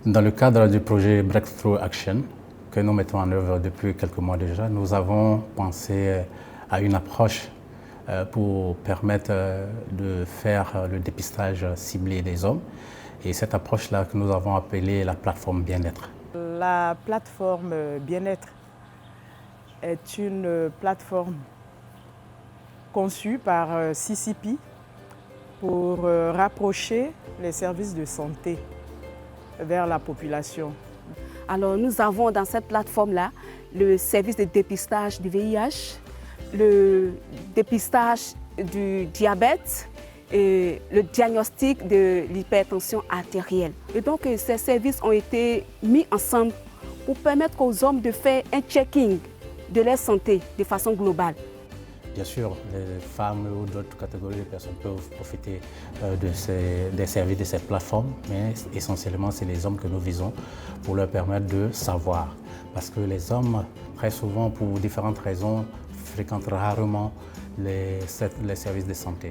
Dans le cadre du projet Breakthrough Action, que nous mettons en œuvre depuis quelques mois déjà, nous avons pensé à une approche pour permettre de faire le dépistage ciblé des hommes. Et cette approche-là que nous avons appelée la plateforme bien-être. La plateforme bien-être est une plateforme conçue par CCP pour rapprocher les services de santé vers la population. Alors nous avons dans cette plateforme-là le service de dépistage du VIH, le dépistage du diabète et le diagnostic de l'hypertension artérielle. Et donc ces services ont été mis ensemble pour permettre aux hommes de faire un checking de leur santé de façon globale. Bien sûr, les femmes ou d'autres catégories de personnes peuvent profiter des services de cette plateforme, mais essentiellement, c'est les hommes que nous visons pour leur permettre de savoir. Parce que les hommes, très souvent, pour différentes raisons, fréquentent rarement les services de santé.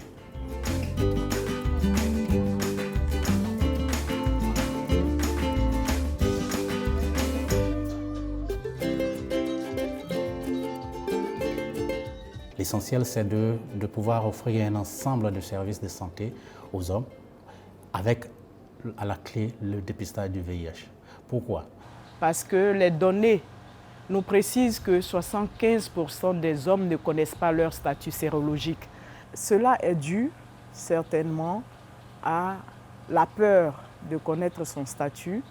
L'essentiel, c'est de pouvoir offrir un ensemble de services de santé aux hommes avec à la clé le dépistage du VIH. Pourquoi? Parce que les données nous précisent que 75% des hommes ne connaissent pas leur statut sérologique. Cela est dû certainement à la peur de connaître son statut.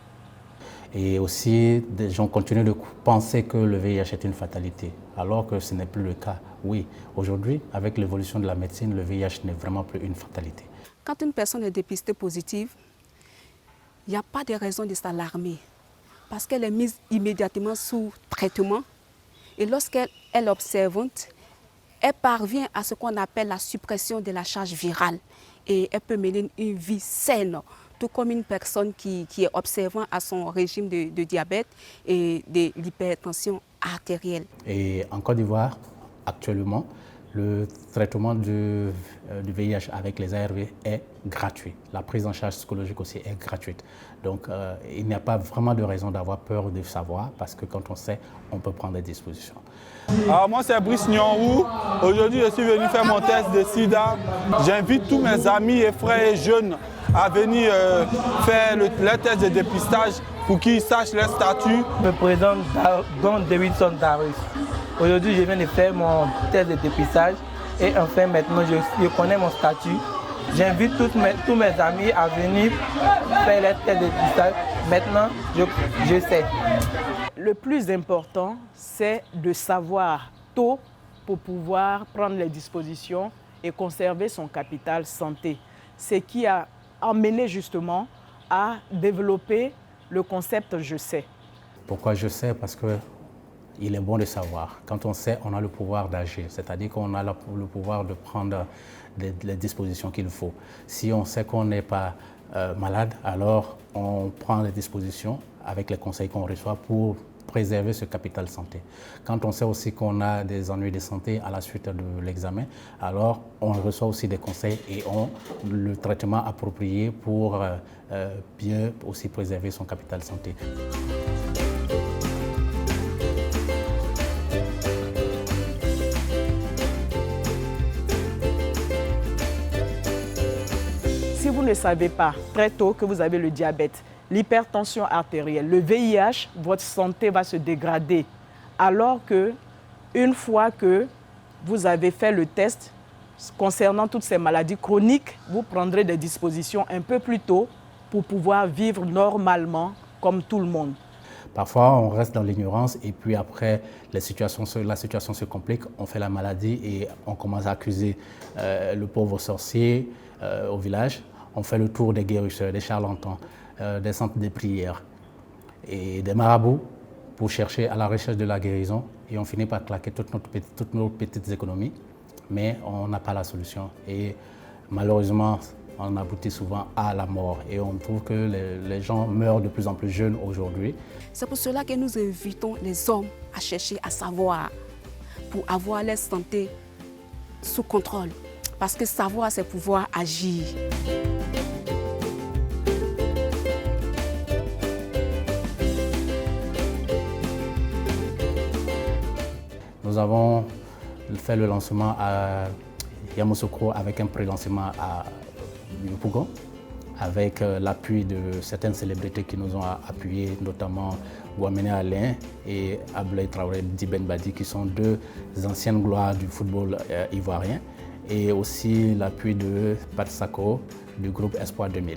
Et aussi, des gens continuent de penser que le VIH est une fatalité, alors que ce n'est plus le cas. Oui, aujourd'hui, avec l'évolution de la médecine, le VIH n'est vraiment plus une fatalité. Quand une personne est dépistée positive, il n'y a pas de raison de s'alarmer, parce qu'elle est mise immédiatement sous traitement. Et lorsqu'elle est observante, elle parvient à ce qu'on appelle la suppression de la charge virale. Et elle peut mener une vie saine, tout comme une personne qui est observant à son régime de diabète et de l'hypertension artérielle. Et en Côte d'Ivoire, actuellement, le traitement du VIH avec les ARV est gratuit. La prise en charge psychologique aussi est gratuite. Donc, il n'y a pas vraiment de raison d'avoir peur de savoir, parce que quand on sait, on peut prendre des dispositions. Alors moi, c'est Brice Nyonrou. Aujourd'hui, je suis venu faire mon test de sida. J'invite tous mes amis et frères et jeunes à venir faire le test de dépistage pour qu'ils sachent leur statut. Je me présente Don Davidson Darius. Aujourd'hui, je viens de faire mon test de dépistage et enfin maintenant, je connais mon statut. J'invite tous mes amis à venir faire le test de dépistage. Maintenant, je sais. Le plus important, c'est de savoir tôt pour pouvoir prendre les dispositions et conserver son capital santé. Ce qui a amené justement à développer le concept « Je sais ». Pourquoi je sais? Parce qu'il est bon de savoir. Quand on sait, on a le pouvoir d'agir, c'est-à-dire qu'on a le pouvoir de prendre les dispositions qu'il faut. Si on sait qu'on n'est pas malade, alors on prend les dispositions avec les conseils qu'on reçoit pour préserver ce capital santé. Quand on sait aussi qu'on a des ennuis de santé à la suite de l'examen, alors on reçoit aussi des conseils et le traitement approprié pour bien aussi préserver son capital santé. Si vous ne savez pas très tôt que vous avez le diabète, l'hypertension artérielle, le VIH, votre santé va se dégrader. Alors que, une fois que vous avez fait le test concernant toutes ces maladies chroniques, vous prendrez des dispositions un peu plus tôt pour pouvoir vivre normalement comme tout le monde. Parfois, on reste dans l'ignorance et puis après, la situation se complique, on fait la maladie et on commence à accuser le pauvre sorcier au village. On fait le tour des guérisseurs, des charlatans, des centres de prière et des marabouts pour chercher à la recherche de la guérison et on finit par claquer toutes nos petites économies, mais on n'a pas la solution et malheureusement on aboutit souvent à la mort et on trouve que les gens meurent de plus en plus jeunes aujourd'hui. C'est pour cela que nous invitons les hommes à chercher à savoir pour avoir leur santé sous contrôle, parce que savoir c'est pouvoir agir. Nous avons fait le lancement à Yamoussoukro avec un pré-lancement à Yopougon, avec l'appui de certaines célébrités qui nous ont appuyés, notamment Ouamene Alain et Ablaye Traoré Diben Badi, qui sont deux anciennes gloires du football ivoirien, et aussi l'appui de Pat Sako du groupe Espoir 2000.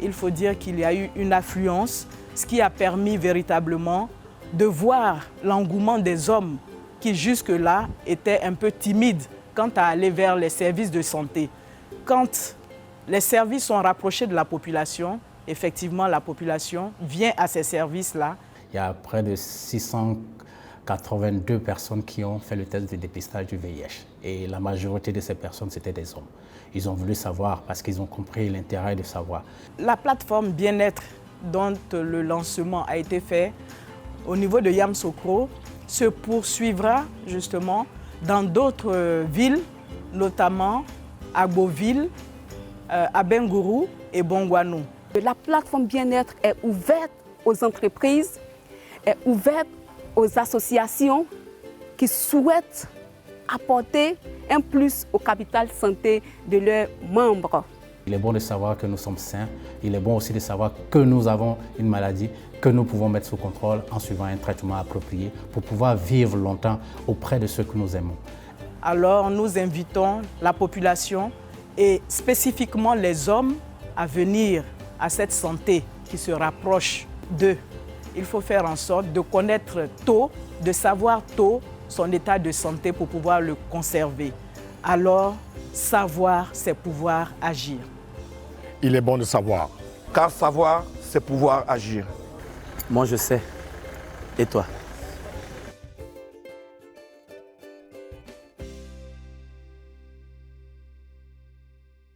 Il faut dire qu'il y a eu une affluence, ce qui a permis véritablement de voir l'engouement des hommes qui jusque-là étaient un peu timides quant à aller vers les services de santé. Quand les services sont rapprochés de la population, effectivement la population vient à ces services-là. Il y a près de 682 personnes qui ont fait le test de dépistage du VIH. Et la majorité de ces personnes, c'était des hommes. Ils ont voulu savoir parce qu'ils ont compris l'intérêt de savoir. La plateforme bien-être dont le lancement a été fait au niveau de Yamoussoukro se poursuivra justement dans d'autres villes, notamment à Beauville, à Bengourou et Bongouanou. La plateforme bien-être est ouverte aux entreprises, est ouverte aux associations qui souhaitent apporter un plus au capital santé de leurs membres. Il est bon de savoir que nous sommes sains. Il est bon aussi de savoir que nous avons une maladie que nous pouvons mettre sous contrôle en suivant un traitement approprié pour pouvoir vivre longtemps auprès de ceux que nous aimons. Alors nous invitons la population et spécifiquement les hommes à venir à cette santé qui se rapproche d'eux. Il faut faire en sorte de connaître tôt, de savoir tôt son état de santé pour pouvoir le conserver. Alors, savoir, c'est pouvoir agir. Il est bon de savoir. Car savoir, c'est pouvoir agir. Moi, je sais. Et toi?